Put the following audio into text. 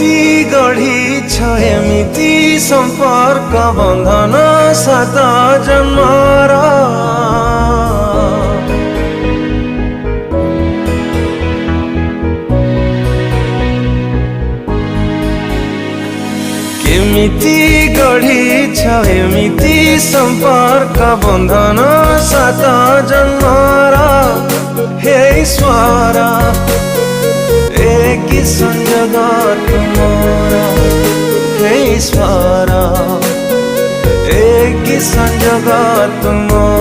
केमिति गढ़ीछ एमिति संपर्क बंधन सात जन्मर केमिति गढ़ीछ एमिति संपर्क बंधन सात जन्मर हे ईश्वर एक संजोग तुमर हे ईश्वर एक संजोग तुमर